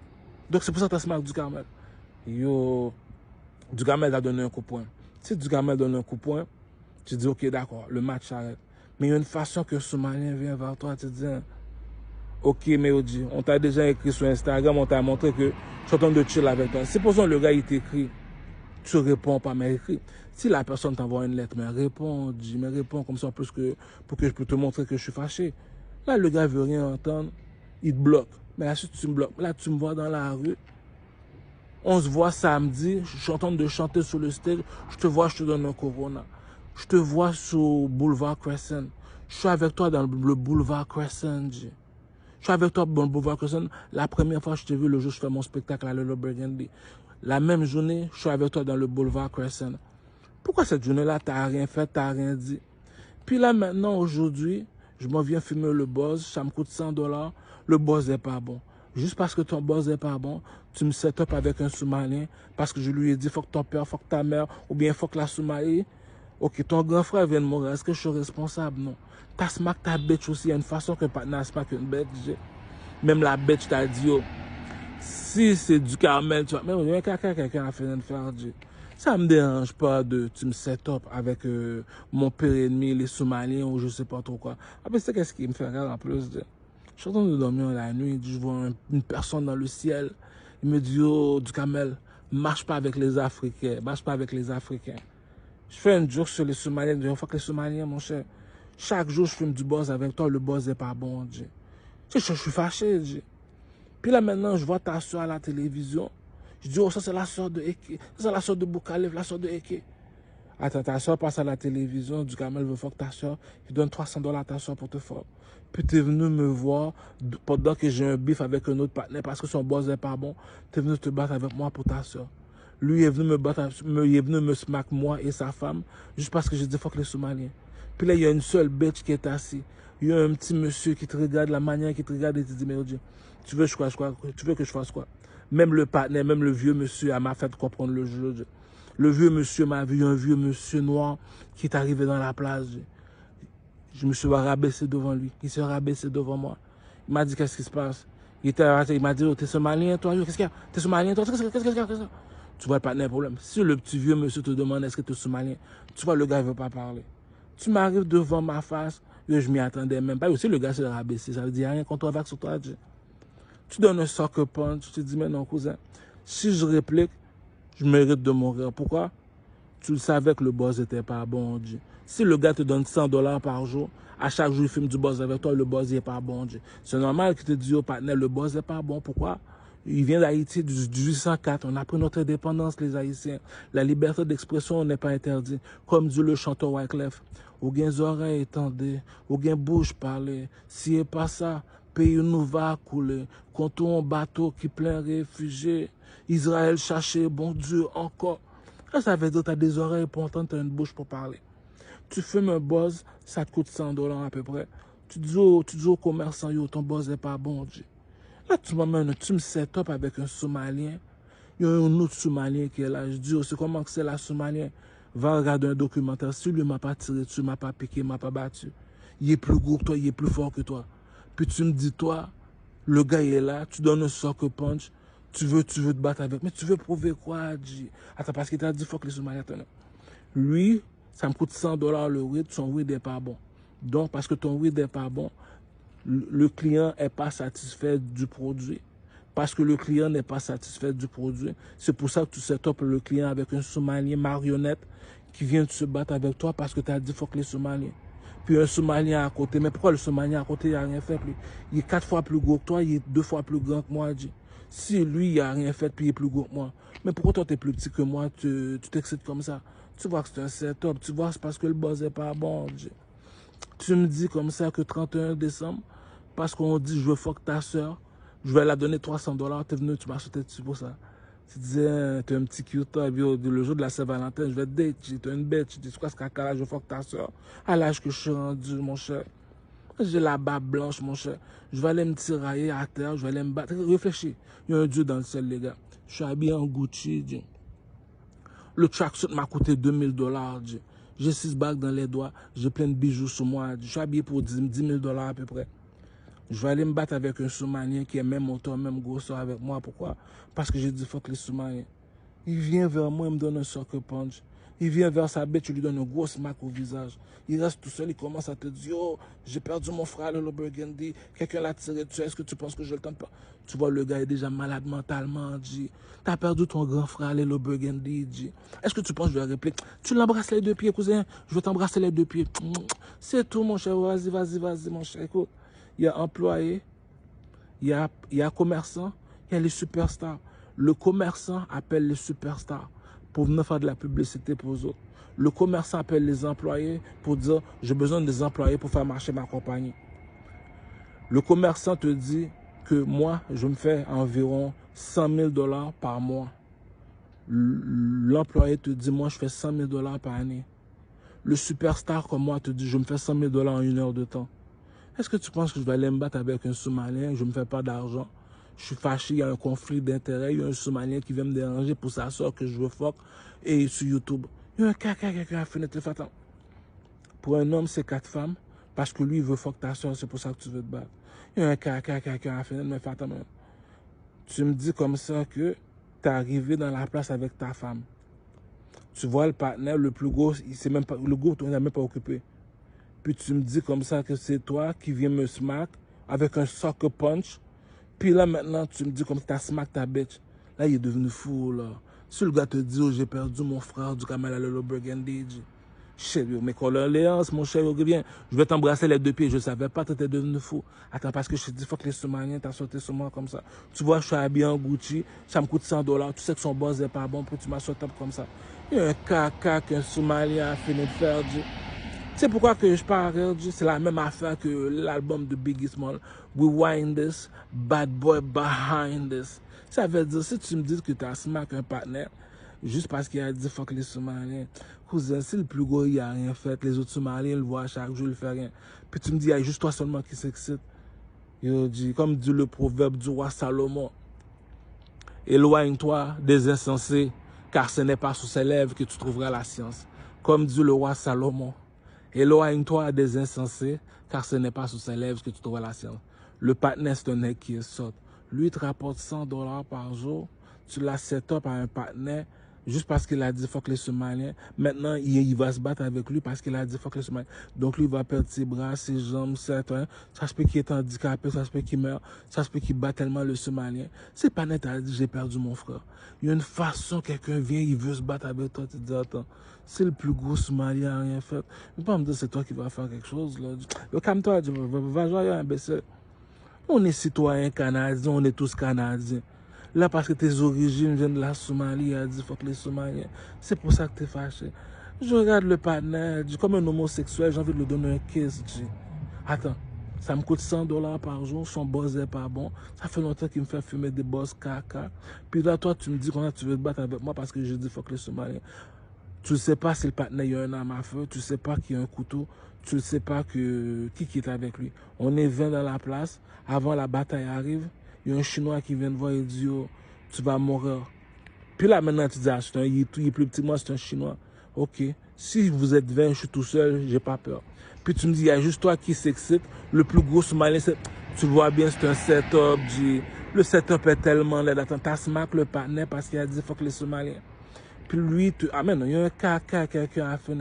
Donc c'est pour ça que tu as smack Ducamel. Yo, Ducamel a donné un coup de poing. Si Ducamel donne un coup de poing, tu dis ok d'accord, le match s'arrête. Mais il y a une façon que ce Somalien vient vers toi, tu te dis, ok Méodi, on t'a déjà écrit sur Instagram, on t'a montré que je suis en train de chill avec toi. Supposons le gars il t'écrit. Tu réponds pas, mais écris. Si la personne t'envoie une lettre, mais réponds, comme ça, pour que je peux te montrer que je suis fâché. Là, le gars veut rien entendre, il te bloque. Mais là, si tu me bloques, là, tu me vois dans la rue, on se voit samedi, je suis en train de chanter sur le stage, je te vois, je te donne un Corona. Je te vois sur Boulevard Crescent. Je suis avec toi dans le Boulevard Crescent. Je suis avec toi dans le Boulevard Crescent. La première fois que je t'ai vu, le jour où je fais mon spectacle à le Burgundy. La même journée, je suis avec toi dans le Boulevard Crescent. Pourquoi cette journée-là, t'as rien fait, t'as rien dit? Puis là, maintenant, aujourd'hui, je m'en viens fumer le buzz, ça me coûte $100, le buzz n'est pas bon. Juste parce que ton buzz n'est pas bon, tu me set up avec un Somalien, parce que je lui ai dit, faut que ton père, faut que ta mère, ou bien faut que la Somalie. Ok, ton grand frère vient de mourir, est-ce que je suis responsable? Non. T'as smack ta bête aussi, il y a une façon qu'un partenaire smack une bête. Même la bête, je t'ai dit, oh, si c'est du Carmel, tu vois, mais il y a quelqu'un a fait une faire Dieu. Ça me dérange pas de tu me set up avec mon pire ennemi, les Somaliens ou je sais pas trop quoi. Après, c'est qu'est-ce qui me fait rire en plus de. Je suis en train de dormir la nuit, je vois une personne dans le ciel. Il me dit, oh, du Camel, marche pas avec les Africains, marche pas avec les Africains. Je fais une joke sur les Somaliens, je dis, fuck les Somaliens, mon cher. Chaque jour, je fume du buzz avec toi, le buzz n'est pas bon, Dieu. Je suis fâché, je dis. Puis là, maintenant, je vois ta soeur à la télévision. Je dis, oh, ça, c'est la soeur de Eke. Ça, c'est la soeur de Boukalef, la soeur de Eke. Attends, ta soeur passe à la télévision, du Kamel veut fuck ta soeur, il donne $300 à ta soeur pour te fuck. Puis tu es venu me voir pendant que j'ai un bif avec un autre partenaire parce que son boss n'est pas bon. Tu es venu te battre avec moi pour ta soeur. Lui est venu me battre, il est venu me smack moi et sa femme juste parce que j'ai dit fuck les Somaliens. Puis là, il y a une seule bitch qui est assise. Il y a un petit monsieur qui te regarde, la manière qu'il te regarde et te dit, mais Dieu, tu veux que je fasse quoi? Même le partenaire, même le vieux monsieur m'a fait comprendre le jeu. Le vieux monsieur m'a vu, un vieux monsieur noir qui est arrivé dans la place. Je me suis rabaissé devant lui. Il s'est rabaissé devant moi. Il m'a dit, qu'est-ce qui se passe? Il m'a dit, oh, t'es somalien, toi? Qu'est-ce qu'il y a? T'es somalien, toi? Qu'est-ce qu'il y a? Tu vois le partenaire problème. Si le petit vieux monsieur te demande, est-ce que tu es somalien? Tu vois, le gars, il ne veut pas parler. Tu m'arrives devant ma face, je m'y attendais même pas. Aussi, le gars s'est rabaissé. Ça veut dire rien contre toi, sur toi. Tu donnes un soccer punch, tu te dis, mais non, cousin, si je réplique, je mérite de mourir. Pourquoi? Tu le savais que le boss n'était pas bon, Dieu. Si le gars te donne $100 par jour, à chaque jour il filme du boss avec toi, le boss n'est pas bon, Dieu. C'est normal qu'il te dise au partenaire, le boss n'est pas bon. Pourquoi? Il vient d'Haïti du 1804. On a pris notre indépendance, les Haïtiens. La liberté d'expression n'est pas interdite. Comme dit le chanteur Wyclef. Ou gain oreilles étendées, ou gain bouche parler. Si n'est pas ça, pays nous va couler. Quand on bateau qui plein réfugiés. Israël cherchait, bon Dieu, encore. Ça veut dire que tu as des oreilles pour entendre, tu as une bouche pour parler. Tu fumes un buzz, ça te coûte $100 à peu près. Tu dis au commerçant, yo, ton buzz n'est pas bon, Dieu. Là, tu me set up avec un Somalien. Il y a un autre Somalien qui est là. Je dis, oh, c'est comment que c'est la Somalien? Va regarder un documentaire. Si lui ne m'a pas tiré dessus, ne m'a pas piqué, ne m'a pas battu. Il est plus gros que toi, il est plus fort que toi. Puis tu me dis, toi, le gars il est là, tu donnes un soccer punch. Tu veux te battre avec. Mais tu veux prouver quoi, G? Attends, parce qu'il t'a dit, faut que les Somaliens attendent. Lui, ça me coûte $100 le weed, son weed n'est pas bon. Donc, parce que ton weed n'est pas bon, le client n'est pas satisfait du produit. Parce que le client n'est pas satisfait du produit. C'est pour ça que tu set up le client avec un Somalien marionnette qui vient de se battre avec toi parce que tu as dit, faut que les Somaliens. Puis un Somalien à côté. Mais pourquoi le Somalien à côté, il n'a rien fait? Lui? Il est 4 fois plus gros que toi, il est 2 fois plus grand que moi, G. Si lui, il n'a rien fait, puis il est plus gros que moi. Mais pourquoi toi, tu es plus petit que moi, tu t'excites comme ça? Tu vois que c'est un setup. Tu vois, c'est parce que le buzz n'est pas bon, G. Tu me dis comme ça que 31 décembre, parce qu'on dit, je veux fuck ta soeur, je vais la donner $300, tu es venu, tu m'as sauté dessus pour ça. Tu disais, tu es un petit cute, le jour de la Saint-Valentin, je vais te date, tu es une bête, tu dis, c'est quoi ce caca-là, je veux fuck ta soeur. À l'âge que je suis rendu, mon cher. J'ai la barbe blanche, mon cher. Je vais aller me tirailler à terre, je vais aller me battre. Réfléchis. Il y a un Dieu dans le ciel, les gars. Je suis habillé en Gucci, Dieu. Le tracksuit m'a coûté $2000, Dieu. J'ai 6 bagues dans les doigts, j'ai plein de bijoux sur moi. Je suis habillé pour $10 000 à peu près. Je vais aller me battre avec un Somalien qui est même auteur, même grosseur avec moi. Pourquoi? Parce que j'ai dit, fuck les Somaliens. Il vient vers moi, il me donne un soccer punch. Il vient vers sa bête, tu lui donnes un gros smack au visage. Il reste tout seul, il commence à te dire, oh, j'ai perdu mon frère, le Burgundy. Quelqu'un l'a tiré dessus, est-ce que tu penses que je le tente pas? Tu vois, le gars est déjà malade mentalement, dit. T'as perdu ton grand frère, le Burgundy, dit. Est-ce que tu penses que je vais répliquer? Tu l'embrasses les 2 pieds, cousin. Je vais t'embrasser les 2 pieds. C'est tout, mon cher. Vas-y, mon cher. Écoute, il y a employé, il y a commerçant, il y a les superstars. Le commerçant appelle les superstars pour venir faire de la publicité pour eux autres. Le commerçant appelle les employés pour dire, j'ai besoin des employés pour faire marcher ma compagnie. Le commerçant te dit que moi, je me fais environ $100 000 par mois. L'employé te dit, moi, je fais $100 000 par année. Le superstar comme moi te dit, je me fais $100 000 en 1 heure de temps. Est-ce que tu penses que je vais aller me battre avec un Somalien, je ne me fais pas d'argent? Je suis fâché, il y a un conflit d'intérêt, il y a un Somalien qui vient me déranger pour sa soeur que je veux fuck, et sur YouTube. Il y a un caca qui a fenêtre. Attends. Pour un homme, c'est 4 femmes, parce que lui, il veut fuck ta soeur, c'est pour ça que tu veux te battre. Il y a un caca qui a fenêtre, mais attends. Tu me dis comme ça que tu es arrivé dans la place avec ta femme. Tu vois le partenaire, le plus gros, même pas, le gros, il n'a même pas occupé. Puis tu me dis comme ça que c'est toi qui viens me smack avec un soccer punch. Puis là, maintenant, tu me dis comme tu as smack ta bitch. Là, il est devenu fou, là. Si le gars te dit, oh, j'ai perdu mon frère du Kamel à le Burgundy, Chérie, mes condoléances, mon cher, bien. Je vais t'embrasser les deux pieds. Je ne savais pas que tu étais devenu fou. Attends, parce que je te dis, faut que les Somaliens t'ont sauté sur moi comme ça. Tu vois, je suis habillé en Gucci. Ça me coûte $100. Tu sais que son boss n'est pas bon pour que tu m'as sauté comme ça. Il y a un caca qu'un Somalien a fini de faire, Dieu. C'est pourquoi que je parle, c'est la même affaire que l'album de Biggie Small. We wind this, bad boy behind this. Ça veut dire, si tu me dis que tu as smack un partenaire, juste parce qu'il a dit fuck les Somaliens, cousin, c'est le plus gros, il a rien fait. Les autres Somaliens le voient chaque jour, il fait rien. Puis tu me dis, il y a juste toi seulement qui s'excite. Comme dit le proverbe du roi Salomon, éloigne-toi des insensés, car ce n'est pas sous ses lèvres que tu trouveras la science. Comme dit le roi Salomon. Éloigne-toi des insensés, car ce n'est pas sous ses lèvres que tu trouveras la science. Le partenaire, c'est un mec qui est sot. Lui, il te rapporte $100 par jour. Tu l'as set up à un partenaire juste parce qu'il a dit fuck les Somaliens. Maintenant, il va se battre avec lui parce qu'il a dit fuck les Somaliens. Donc, lui, il va perdre ses bras, ses jambes, certains. Ça se peut qu'il est handicapé, ça se peut qu'il meurt, ça se peut qu'il bat tellement le Somalien. C'est pas net à dire j'ai perdu mon frère. Il y a une façon, quelqu'un vient, il veut se battre avec toi, tu te dis attends. C'est le plus gros Somalien, rien fait. Mais pas me dire c'est toi qui vas faire quelque chose. Là. Calme-toi, va jouer imbécile. On est citoyens canadiens, on est tous canadiens. Là, parce que tes origines viennent de la Somalie, il a dit fuck les Somaliens. C'est pour ça que t'es fâché. Je regarde le partenaire, comme un homosexuel, j'ai envie de lui donner un kiss. Attends, ça me coûte $100 par jour, son boss n'est pas bon. Ça fait longtemps qu'il me fait fumer des boss caca. Puis là, toi, tu me dis comment tu veux te battre avec moi parce que j'ai dit fuck les Somaliens. Tu ne sais pas si le partenaire a un arme à feu, tu ne sais pas qu'il y a un couteau, tu ne sais pas qui est avec lui. On est 20 dans la place, avant la bataille arrive, il y a un Chinois qui vient te voir et dit oh, tu vas mourir. Puis là maintenant tu dis ah, il est plus petit que moi, c'est un Chinois. Ok, si vous êtes 20, je suis tout seul, j'ai pas peur. Puis tu me dis il y a juste toi qui s'excite, le plus gros Somalien, tu vois bien c'est un setup, le setup est tellement laid, attends, t'as smack le partenaire parce qu'il a dit fuck les Somaliens. Puis lui, non, il y a un caca, quelqu'un a fait.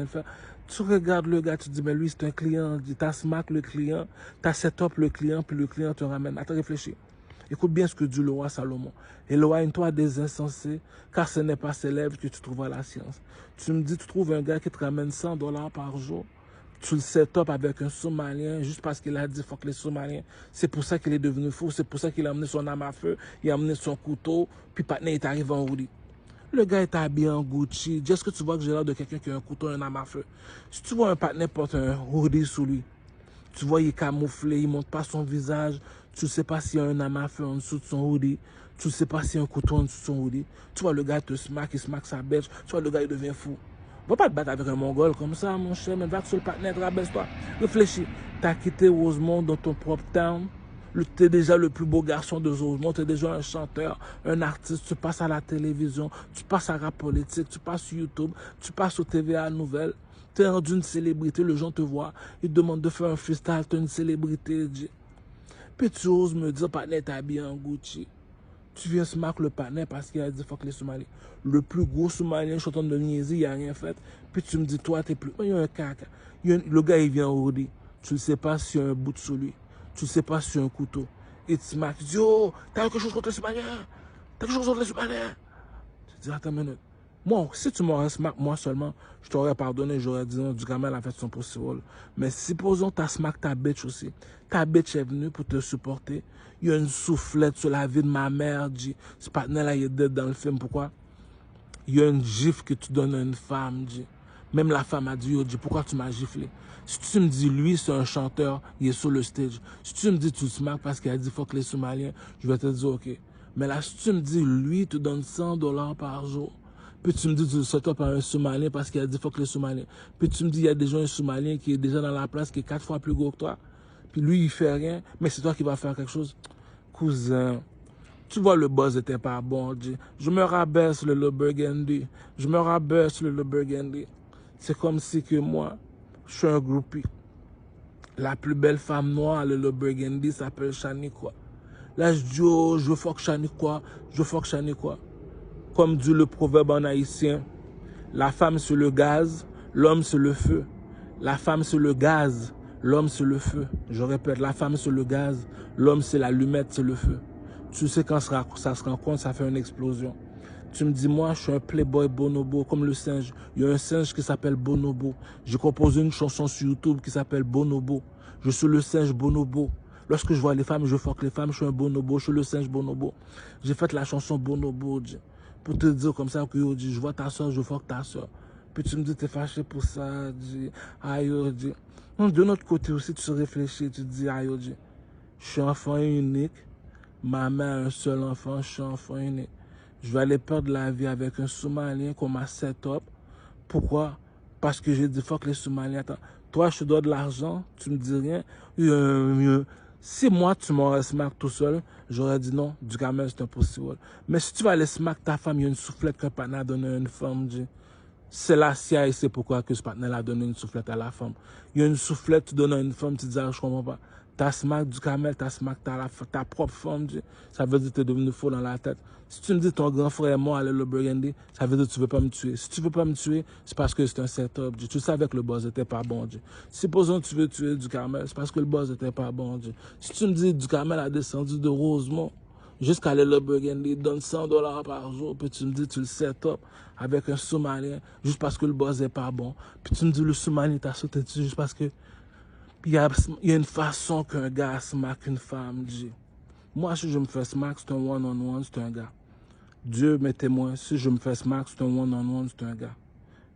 Tu regardes le gars, tu te dis, mais lui, c'est un client. Tu as smack le client, tu as set up le client, puis le client te ramène. Attends, réfléchis. Écoute bien ce que dit le roi Salomon. Éloigne-toi des insensés, car ce n'est pas ses lèvres que tu trouveras la science. Tu me dis, tu trouves un gars qui te ramène $100 par jour. Tu le set up avec un Somalien juste parce qu'il a dit fuck les Somaliens. C'est pour ça qu'il est devenu fou, c'est pour ça qu'il a amené son arme à feu, il a amené son couteau, puis partenaire est arrivé en roulis. Le gars est habillé en Gucci. Est-ce que tu vois que j'ai l'air de quelqu'un qui a un couteau, un arme à feu? Si tu vois un partenaire porte un hoodie sous lui, tu vois il est camouflé, il ne montre pas son visage, tu ne sais pas s'il y a un arme à feu en dessous de son hoodie, tu ne sais pas s'il y a un couteau en dessous de son hoodie. Tu vois le gars te smack, il smack sa bête, tu vois le gars il devient fou. Va pas te battre avec un Mongol comme ça, mon cher, mais va sur le partenaire, rabaisse-toi. Réfléchis. Tu as quitté Rosemont dans ton propre town. Tu es déjà le plus beau garçon de Rosemont, tu es déjà un chanteur, un artiste, tu passes à la télévision, tu passes à rap politique, tu passes sur YouTube, tu passes au TVA Nouvelles, tu es rendu une célébrité, les gens te voient, ils te demandent de faire un freestyle, tu es une célébrité. Puis tu oses me dire, partenaire, t'es habillé en Gucci. Tu viens smack le partenaire parce qu'il a dit fuck les Somaliens. Le plus gros Somalien, je suis en train de niaiser, il n'a rien fait. Puis tu me dis, toi, t'es plus. Il y a un caca. Le gars, il vient au hoodie. Tu ne sais pas s'il y a un bout sur lui. Tu ne sais pas si c'est un couteau. Et tu smack. Tu dis, oh, t'as quelque chose contre les Somaliens. T'as quelque chose contre les Somaliens. Tu dis, attends une minute. Moi, si tu m'aurais smack, moi seulement, je t'aurais pardonné, j'aurais dit, non, du gamin a fait son possible. Mais supposons t'as smack ta bitch aussi. Ta bitch est venue pour te supporter. Il y a une soufflette sur la vie de ma mère, dit. Ce partenaire-là, il est dead dans le film. Pourquoi? Il y a une gifle que tu donnes à une femme, dit. Même la femme a dit, yo, dit, pourquoi tu m'as giflé? Si tu me dis, lui, c'est un chanteur, il est sur le stage. Si tu me dis, tu le smack parce qu'il a dit, fuck les Somaliens, je vais te dire, ok. Mais là, si tu me dis, lui, tu donnes $100 par jour, puis tu me dis, tu le set up par un Somalien parce qu'il a dit, fuck les Somaliens. Puis tu me dis, il y a déjà un Somalien qui est déjà dans la place, qui est 4 fois plus gros que toi. Puis lui, il fait rien, mais c'est toi qui vas faire quelque chose. Cousin, tu vois, le buzz était pas bon, dit. Je me rabaisse le Burgundy. Je me rabaisse le Burgundy. C'est comme si que moi, je suis un groupie. La plus belle femme noire, le Burgundy, s'appelle Shaniqua. Là, je dis, oh, je veux fuck Shaniqua, je veux fuck Shaniqua. Comme dit le proverbe en haïtien, la femme sur le gaz, l'homme sur le feu. La femme sur le gaz, l'homme sur le feu. Je répète, la femme sur le gaz, l'homme c'est l'allumette, c'est le feu. Tu sais quand ça se rencontre, ça fait une explosion. Tu me dis, moi, je suis un playboy bonobo, comme le singe. Il y a un singe qui s'appelle Bonobo. J'ai composé une chanson sur YouTube qui s'appelle Bonobo. Je suis le singe Bonobo. Lorsque je vois les femmes, je fuck les femmes, je suis un bonobo, je suis le singe Bonobo. J'ai fait la chanson Bonobo, pour te dire comme ça que je vois ta soeur, je fuck ta soeur. Puis tu me dis, t'es fâché pour ça, aïe, de notre côté aussi, tu réfléchis, tu te dis, aïe, je suis enfant unique, ma mère a un seul enfant, je suis enfant unique. Je vais aller perdre la vie avec un Somalien qu'on m'a set up. Pourquoi? Parce que j'ai dit, fuck les Somaliens. Attends, toi, je te dois de l'argent, tu me dis rien. Si moi, tu m'aurais smack tout seul, j'aurais dit non, du camel, c'est impossible. Mais si tu vas aller smack ta femme, il y a une soufflette qu'un partenaire a donné à une femme, c'est la CIA et c'est pourquoi que ce partenaire a donné une soufflette à la femme. Il y a une soufflette, tu donnes à une femme, tu dis, ah, je comprends pas. T'as smack du camel, t'as smack ta propre femme, ça veut dire que t'es devenu faux dans la tête. Si tu me dis ton grand frère est mort à le Burgundy, ça veut dire que tu veux pas me tuer. Si tu veux pas me tuer, c'est parce que c'est un setup. Tu savais que le boss était pas bon. Supposons que tu veux tuer du camel, c'est parce que le boss était pas bon. Si tu me dis du camel a descendu de Rosemont jusqu'à le Burgundy, donne $100 par jour, puis tu me dis tu le setup avec un Somalien juste parce que le boss est pas bon. Puis tu me dis le Somalien t'a sauté dessus juste parce que il y a une façon qu'un gars smack une femme, Moi, si je me fais smack, c'est un one-on-one, c'est un gars. Dieu m'est témoin, si je me fais smack, c'est un one-on-one, c'est un gars.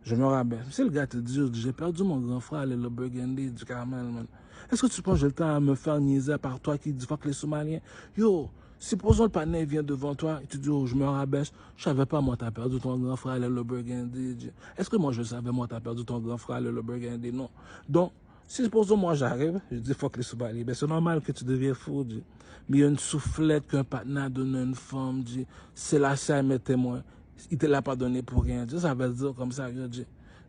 Je me rappelle. Si le gars te dit, j'ai perdu mon grand frère, le Burgundy du Carmel, man. Est-ce que tu penses que j'ai le temps à me faire niaiser par toi qui dit fuck les Somaliens? Yo, supposons le panel vient devant toi et tu dis, oh, je me rabaisse. Je savais pas, moi, t'as perdu ton grand frère, le Burgundy. Est-ce que moi, je savais, moi, t'as perdu ton grand frère, le Burgundy? Non. Donc, si supposons moi j'arrive, je dis fuck les Somaliens, ben c'est normal que tu deviens fou, Mais il y a une soufflette qu'un partenaire donne à une femme, c'est la CIA mes témoins. Il te l'a pas donné pour rien, ça veut dire comme ça,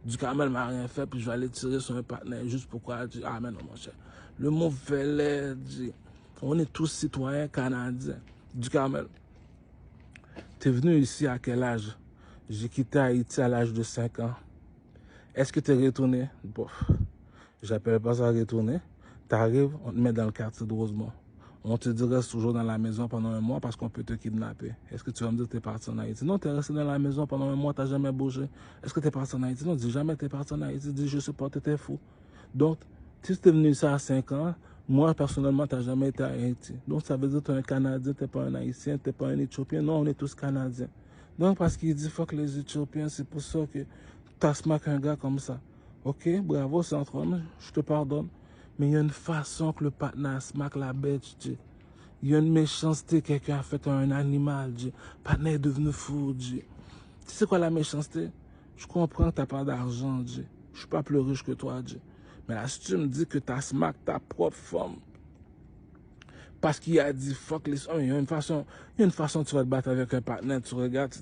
du Carmel m'a rien fait, puis je vais aller tirer sur un partenaire juste pourquoi, ah mais non mon cher. Le mot velet, on est tous citoyens canadiens. Du Carmel, t'es venu ici à quel âge? J'ai quitté Haïti à l'âge de 5 ans. Est-ce que t'es retourné? Bof. J'appelle pas ça retourner. T'arrives, on te met dans le quartier de Rosemont. On te dit reste toujours dans la maison pendant un mois parce qu'on peut te kidnapper. Est-ce que tu vas me dire que t'es parti en Haïti? Non, t'es resté dans la maison pendant un mois, t'as jamais bougé. Est-ce que t'es parti en Haïti? Non, dis jamais t'es parti en Haïti. Dis je sais pas, t'étais fou. Donc, si t'es venu ici à 5 ans, moi personnellement, t'as jamais été à Haïti. Donc, ça veut dire que t'es un Canadien, t'es pas un Haïtien, t'es pas un Éthiopien. Non, on est tous Canadiens. Donc, parce qu'il dit fuck les Éthiopiens, c'est pour ça que t'as smack un gars comme ça. Ok, bravo, c'est entre hommes, je te pardonne. Mais il y a une façon que le partenaire smack la bête, Il y a une méchanceté, quelqu'un a fait à un animal, Le partenaire est devenu fou, Tu sais quoi la méchanceté? Je comprends que t'as pas d'argent, Je suis pas plus riche que toi, Mais là, si tu me dis que t'as smack ta propre femme, parce qu'il a dit fuck les hommes, il y a une façon tu vas te battre avec un partenaire, tu regardes,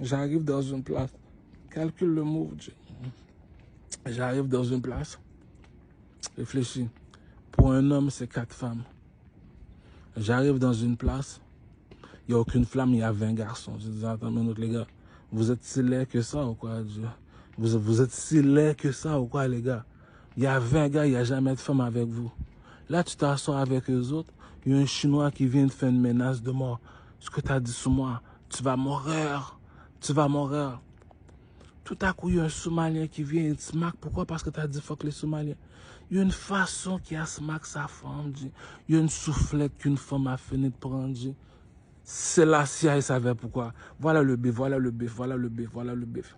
j'arrive dans une place, calcule le move, J'arrive dans une place, réfléchis. Pour un homme, c'est 4 femmes. J'arrive dans une place, il n'y a aucune femme, il y a 20 garçons. Je dis, attends, mais les gars, vous êtes si laids que ça ou quoi? Vous êtes si laids que ça ou quoi, les gars? Il y a 20 gars, il n'y a jamais de femme avec vous. Là, tu t'assois avec eux autres, il y a un Chinois qui vient de faire une menace de mort. Ce que tu as dit sur moi, tu vas mourir. Tu vas mourir. Tout à coup, il y a un Somalien qui vient et te smack. Pourquoi? Parce que tu as dit fuck les Somaliens. Il y a une façon qui a smack sa femme, Il y a une soufflette qu'une femme a fini de prendre, C'est la CIA, il savait pourquoi. Voilà le bif, voilà le bif, voilà le bif, voilà le bif.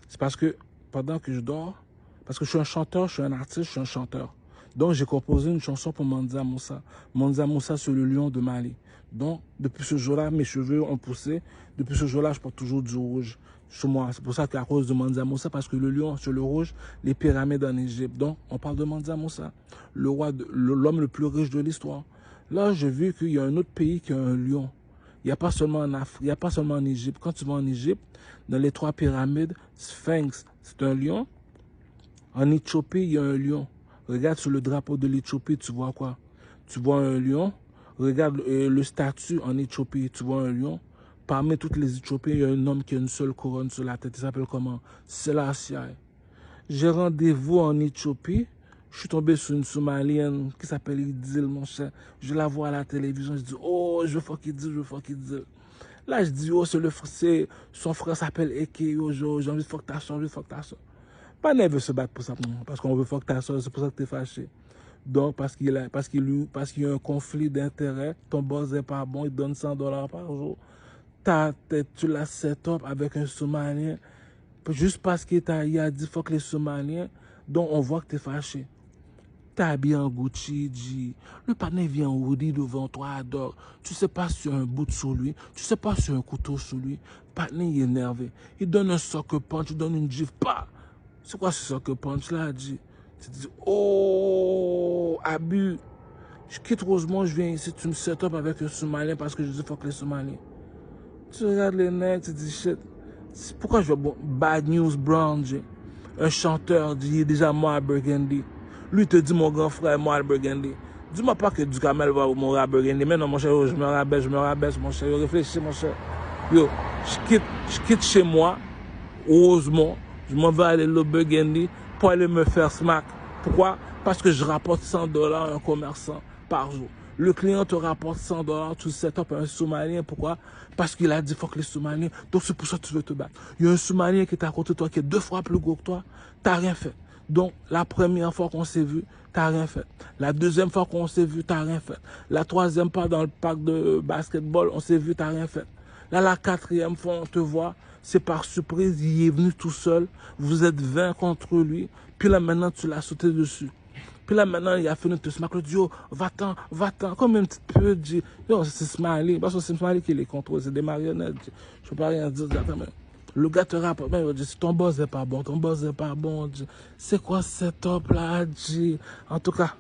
C'est parce que pendant que je dors, parce que je suis un chanteur, je suis un artiste, je suis un chanteur. Donc j'ai composé une chanson pour Mandia Moussa. Mandia Moussa sur le lion de Mali. Donc depuis ce jour-là, mes cheveux ont poussé. Depuis ce jour-là, je porte toujours du rouge sur moi. C'est pour ça qu'à cause de Mandia Moussa, parce que le lion sur le rouge, les pyramides en Égypte. Donc on parle de Mandia Moussa, l'homme le plus riche de l'histoire. Là, j'ai vu qu'il y a un autre pays qui a un lion. Il n'y a pas seulement en Afrique, il n'y a pas seulement en Égypte. Quand tu vas en Égypte, dans les 3 pyramides, Sphinx, c'est un lion. En Éthiopie, il y a un lion. Regarde sur le drapeau de l'Éthiopie, tu vois quoi? Tu vois un lion. Regarde le statut en Éthiopie, tu vois un lion. Parmi toutes les Éthiopiens, il y a un homme qui a une seule couronne sur la tête. Il s'appelle comment? Selassie. J'ai rendez-vous en Éthiopie. Je suis tombé sur une Somalienne qui s'appelle Idil, mon cher. Je la vois à la télévision. Je dis, oh, je veux fuck Idil, je veux fuck Idil. Là, je dis, oh, son frère s'appelle Eke, yo, j'ai envie de fuck ta soeur, j'ai envie de fuck ta soeur. Pas veut se battre pour ça, parce qu'on veut fuck ta soeur, c'est pour ça que t'es fâché. Donc, parce qu'il y a un conflit d'intérêt, ton boss n'est pas bon, il donne $100 par jour. Tu l'as set up avec un Somalien, juste parce qu'il a dit fuck les Somaliens, donc on voit que t'es fâché. T'es habillé en Gucci, dit, le partenaire vient en hoodie devant toi, adore. Tu sais pas sur un bout sur lui, tu sais pas sur un couteau sur lui. Le partenaire il est énervé. Il donne un soccer punch, il donne une gifle, pas. C'est quoi ce soccer punch là, dit? Tu te dis, oh, abus. Je quitte Rosemont, je viens ici, tu me set up avec un Somalien parce que je dis fuck les Somaliens. Tu regardes les nègres, tu te dis shit. Pourquoi je vois Bad News Brown, un chanteur, il est déjà mort à Burgundy. Lui te dit mon grand frère est mort à Burgundy. Dis-moi pas que Ducamel va mourir à Burgundy. Mais non, mon cher, je me rabaisse, mon cher. Réfléchis, mon cher. Yo, je quitte chez moi, heureusement, je m'en vais aller au Burgundy pour aller me faire smack. Pourquoi? Parce que je rapporte $100 à un commerçant par jour. Le client te rapporte $100, tu set up un Somalien. Pourquoi? Parce qu'il a dit fuck les Somaliens. Donc c'est pour ça que tu veux te battre. Il y a un Somalien qui est à côté de toi, qui est 2 fois plus gros que toi. T'as rien fait. Donc la première fois qu'on s'est vu, t'as rien fait. La deuxième fois qu'on s'est vu, t'as rien fait. La troisième fois dans le parc de basketball, on s'est vu, t'as rien fait. Là, la quatrième fois, on te voit, c'est par surprise, il est venu tout seul. Vous êtes 20 contre lui. Puis là, maintenant, tu l'as sauté dessus. Puis là, maintenant, il a fini de te smack. Il dit, yo, va-t'en. Comme une petite peu, dit, yo, c'est Smiley. Parce que c'est Smiley qui les contrôle, c'est des marionnettes. Je peux pas rien dire. Le gars te rapporte, il dit, ton boss n'est pas bon, c'est quoi cet top là, dit. En tout cas,